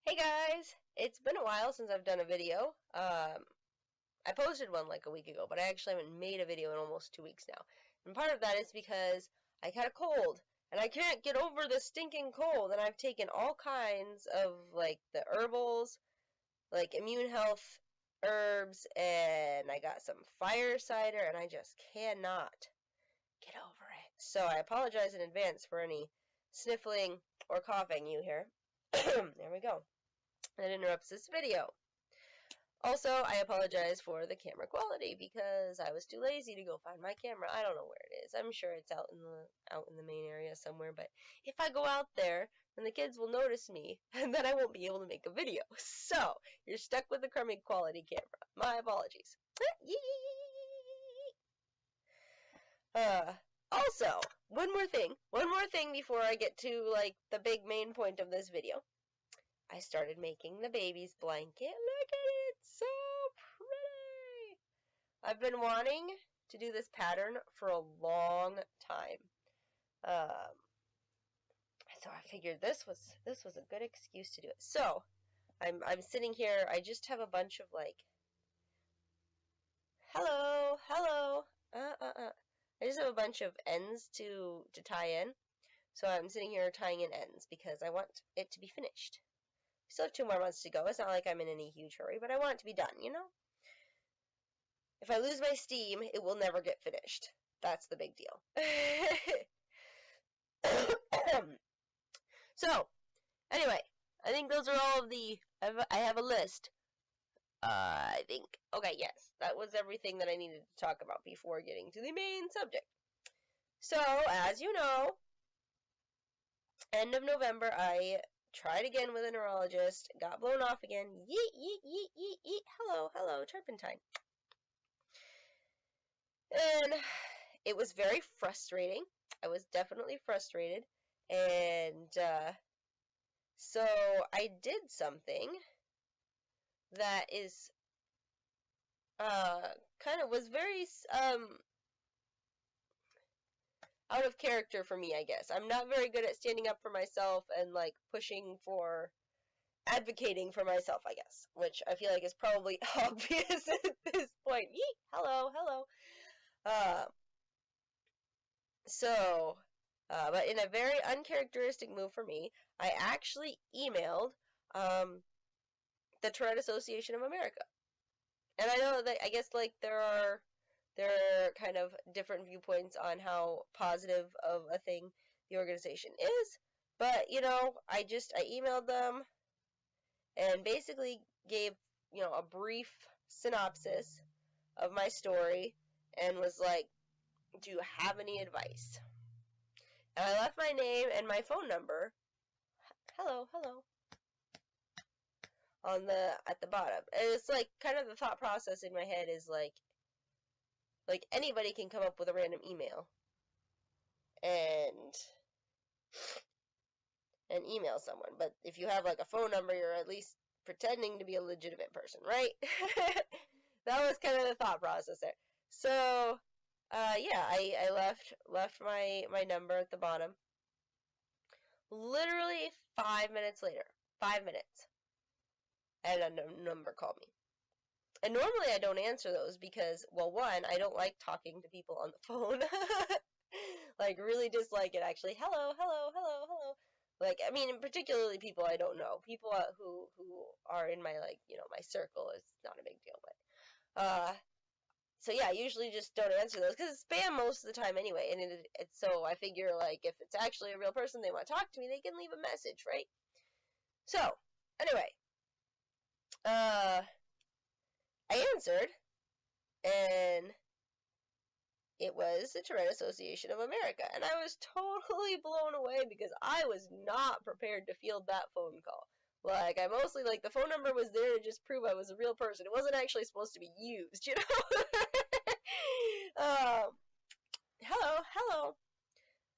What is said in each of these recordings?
Hey guys! It's been a while since I've done a video. I posted one like a week ago, but I actually haven't made a video in almost 2 weeks now. And part of that is because I had a cold, and I can't get over the stinking cold, and I've taken all kinds of, like, the herbals, like, immune health herbs, and I got some fire cider, and I just cannot get over it. So I apologize in advance for any sniffling or coughing you hear. There we go. That interrupts this video. Also, I apologize for the camera quality because I was too lazy to go find my camera. I don't know where it is. I'm sure it's out in the main area somewhere, but if I go out there, then the kids will notice me and then I won't be able to make a video. So, you're stuck with the crummy quality camera. My apologies. Also, one more thing before I get to like the big main point of this video. I started making the baby's blanket. Look at it, it's so pretty. I've been wanting to do this pattern for a long time. So I figured this was a good excuse to do it. So I'm sitting here. I just have a bunch of like, hello. I just have a bunch of ends to tie in. So I'm sitting here tying in ends because I want it to be finished. Still have 2 more months to go. It's not like I'm in any huge hurry, but I want it to be done, you know? If I lose my steam, it will never get finished. That's the big deal. So, anyway, I think those are all of the... I have a list. I think... Okay, yes. That was everything that I needed to talk about before getting to the main subject. So, as you know, end of November, I tried again with a neurologist, got blown off again. Yeet, yeet, yeet, yeet, yeet. Hello, turpentine. And it was very frustrating. I was definitely frustrated. And so I did something that is kind of was very out of character for me, I guess. I'm not very good at standing up for myself and like advocating for myself, I guess, which I feel like is probably obvious at this point. Yee! Hello. But in a very uncharacteristic move for me, I actually emailed the Tourette Association of America. And I know that, I guess, like, there are kind of different viewpoints on how positive of a thing the organization is, but, you know, I emailed them and basically gave, you know, a brief synopsis of my story and was like, do you have any advice? And I left my name and my phone number, hello, at the bottom. And it's like, kind of the thought process in my head is like anybody can come up with a random email and email someone. But if you have like a phone number, you're at least pretending to be a legitimate person, right? That was kind of the thought process there. So, yeah, I left my number at the bottom. Literally 5 minutes later, 5 minutes, and a number called me. And normally I don't answer those because, well, one, I don't like talking to people on the phone. Like, really dislike it, actually. Hello. Like, I mean, particularly people I don't know. People who are in my, like, you know, my circle is not a big deal. But, so yeah, I usually just don't answer those because it's spam most of the time anyway. And so I figure, like, if it's actually a real person they want to talk to me, they can leave a message, right? So, anyway, I answered, and it was the Tourette Association of America. And I was totally blown away because I was not prepared to field that phone call. Like, I mostly, like, the phone number was there to just prove I was a real person. It wasn't actually supposed to be used, you know? Hello.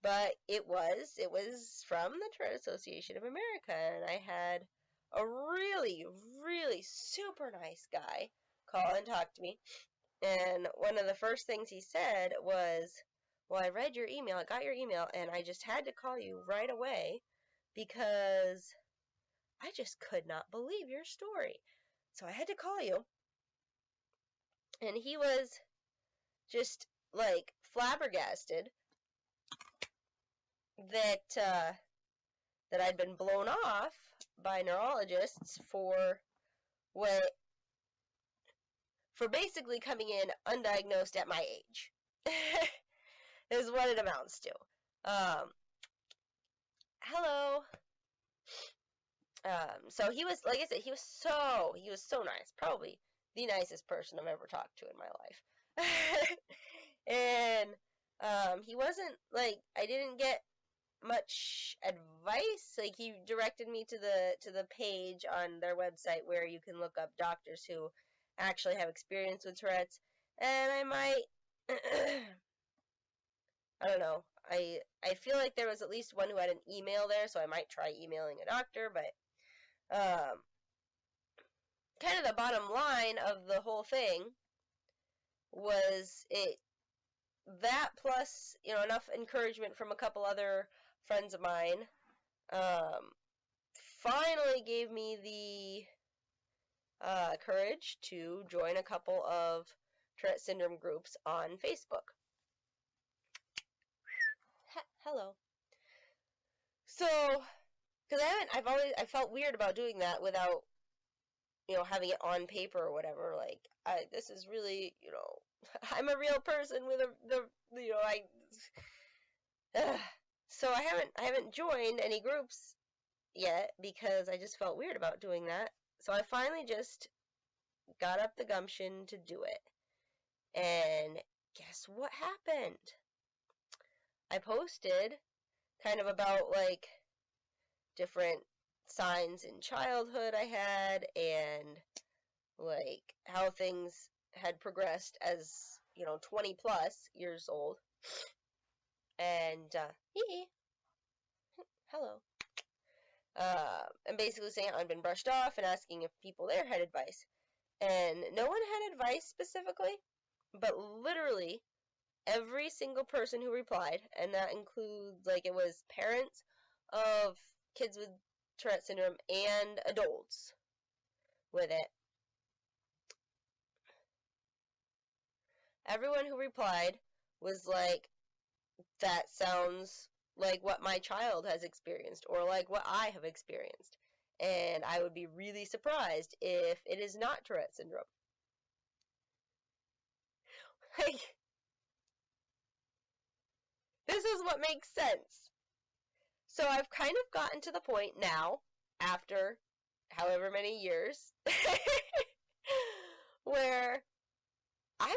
But it was from the Tourette Association of America, and I had a really, really super nice guy call and talk to me. And one of the first things he said was, well, I read your email, I got your email, and I just had to call you right away because I just could not believe your story. So I had to call you. And he was just, like, flabbergasted that I'd been blown off by neurologists for basically coming in undiagnosed at my age. Is what it amounts to. Hello. So he was, like I said, he was so nice. Probably the nicest person I've ever talked to in my life. And he wasn't, like, I didn't get much advice. Like, he directed me to the page on their website where you can look up doctors who actually have experience with Tourette's, and I might I don't know. I feel like there was at least one who had an email there, so I might try emailing a doctor, but kind of the bottom line of the whole thing was that plus, enough encouragement from a couple other friends of mine finally gave me the courage to join a couple of Tourette syndrome groups on Facebook. Hello. So, because I felt weird about doing that without, having it on paper or whatever. Like, this is really, I'm a real person with so I haven't joined any groups yet because I just felt weird about doing that. So I finally just got up the gumption to do it. And guess what happened? I posted kind of about, like, different signs in childhood I had and, like, how things had progressed as, 20 plus years old. And, hello. And basically saying I'd been brushed off and asking if people there had advice. And no one had advice specifically, but literally every single person who replied, and that includes, like, it was parents of kids with Tourette syndrome and adults with it. Everyone who replied was like, that sounds like what my child has experienced, or like what I have experienced. And I would be really surprised if it is not Tourette syndrome. Like, this is what makes sense. So I've kind of gotten to the point now, after however many years, where I'm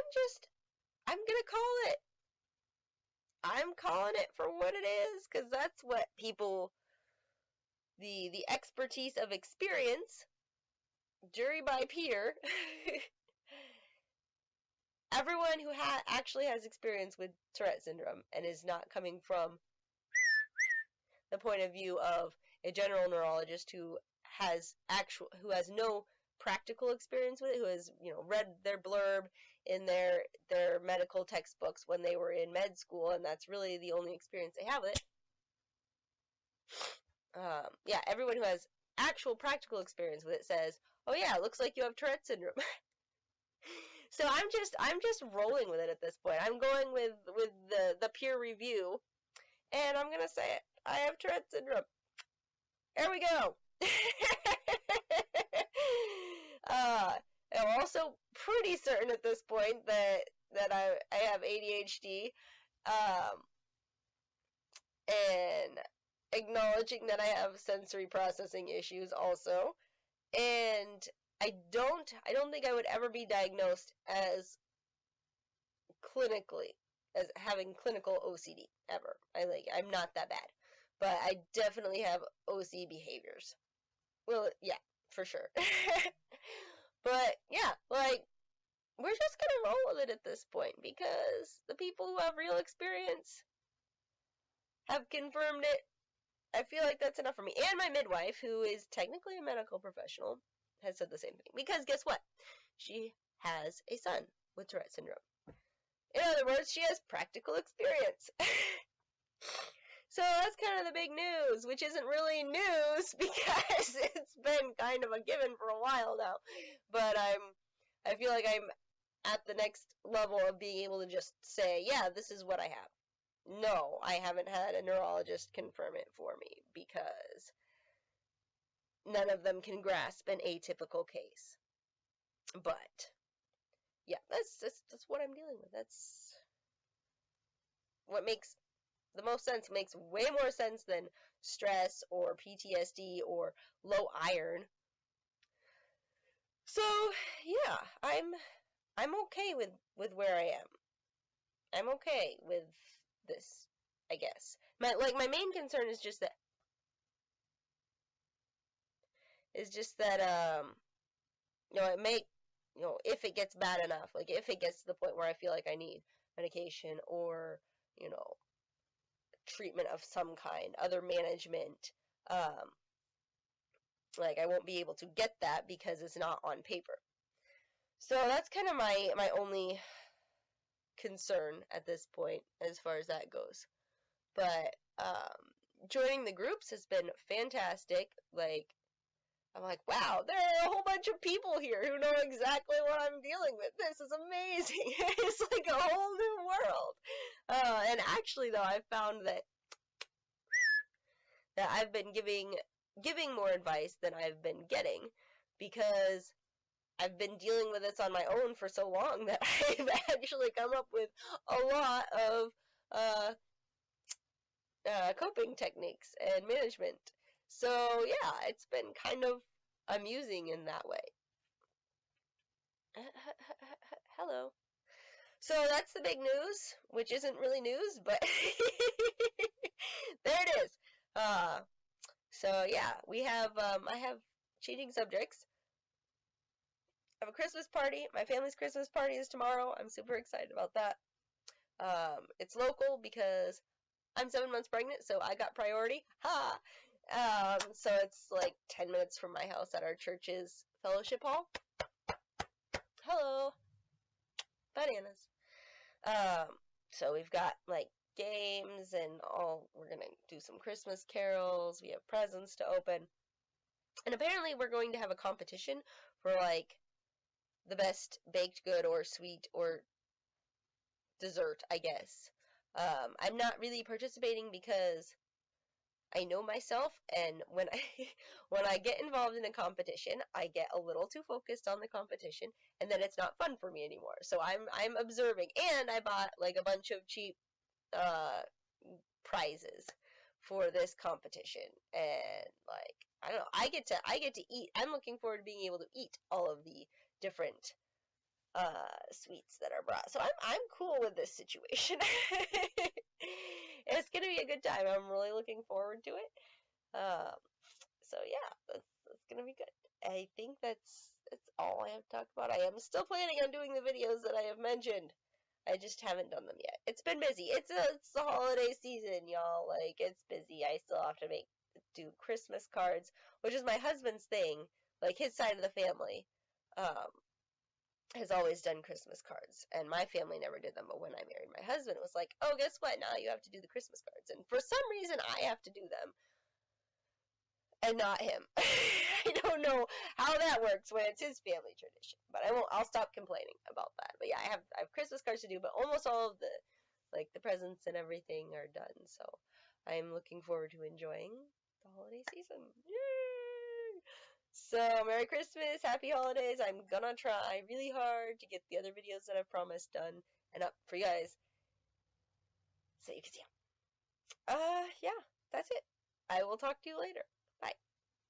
gonna call it. I'm calling it for what it is, because that's what people, the expertise of experience, jury by peer, everyone who actually has experience with Tourette syndrome and is not coming from the point of view of a general neurologist who has no practical experience with it, who has, read their blurb in their medical textbooks when they were in med school, and that's really the only experience they have with it. Yeah, everyone who has actual practical experience with it says, "Oh yeah, it looks like you have Tourette syndrome." So I'm just rolling with it at this point. I'm going with the peer review, and I'm gonna say it. I have Tourette syndrome. There we go. I'm also pretty certain at this point that I have ADHD, and acknowledging that I have sensory processing issues also, and I don't think I would ever be diagnosed as clinically as having clinical OCD ever. I'm not that bad, but I definitely have OC behaviors. Well, yeah, for sure. But yeah, like, we're just gonna roll with it at this point, because the people who have real experience have confirmed it. I feel like that's enough for me. And my midwife, who is technically a medical professional, has said the same thing. Because guess what? She has a son with Tourette syndrome. In other words, she has practical experience. So that's kind of the big news, which isn't really news because it's been kind of a given for a while now. But I feel like I'm at the next level of being able to just say, yeah, this is what I have. No, I haven't had a neurologist confirm it for me because none of them can grasp an atypical case. But yeah, that's what I'm dealing with. That's what makes the most sense. Makes way more sense than stress or PTSD or low iron. So yeah, I'm okay with where I am. I'm okay with this, I guess. My main concern is just that if it gets bad enough, like if it gets to the point where I feel like I need medication or, treatment of some kind, other management, like I won't be able to get that because it's not on paper. So that's kind of my only concern at this point as far as that goes. But joining the groups has been fantastic. Like, I'm like, wow, there are a whole bunch of people here who know exactly what I'm dealing with. This is amazing. It's like a whole new world. And actually, though, I've found that I've been giving more advice than I've been getting because I've been dealing with this on my own for so long that I've actually come up with a lot of coping techniques and management. So yeah, it's been kind of amusing in that way. Hello. So that's the big news, which isn't really news, but there it is. So yeah, we have I have changing subjects. I have a Christmas party. My family's Christmas party is tomorrow. I'm super excited about that. It's local because I'm 7 months pregnant, so I got priority. Ha! So it's like 10 minutes from my house at our church's fellowship hall. Hello. Bananas. So we've got like games and we're gonna do some Christmas carols. We have presents to open. And apparently we're going to have a competition for like the best baked good or sweet or dessert, I guess. I'm not really participating because I know myself, and when I get involved in a competition, I get a little too focused on the competition, and then it's not fun for me anymore. So I'm observing, and I bought like a bunch of cheap prizes for this competition, and like I don't know, I get to eat. I'm looking forward to being able to eat all of the different sweets that are brought. So I'm cool with this situation. It's gonna be a good time. I'm really looking forward to it. So yeah, that's gonna be good. I think that's all I have to talk about. I am still planning on doing the videos that I have mentioned. I just haven't done them yet. It's been busy. It's the holiday season, y'all. Like, it's busy. I still have to do Christmas cards, which is my husband's thing. Like, his side of the family has always done Christmas cards, and my family never did them. But when I married my husband, it was like, oh, guess what? Now you have to do the Christmas cards, and for some reason, I have to do them, and not him. I don't know how that works when it's his family tradition, but I'll stop complaining about that. But yeah, I have Christmas cards to do, but almost all of the presents and everything are done. So I'm looking forward to enjoying the holiday season. Yay! So Merry Christmas, Happy Holidays. I'm gonna try really hard to get the other videos that I've promised done and up for you guys so you can see them. Yeah, that's it. I will talk to you later. Bye.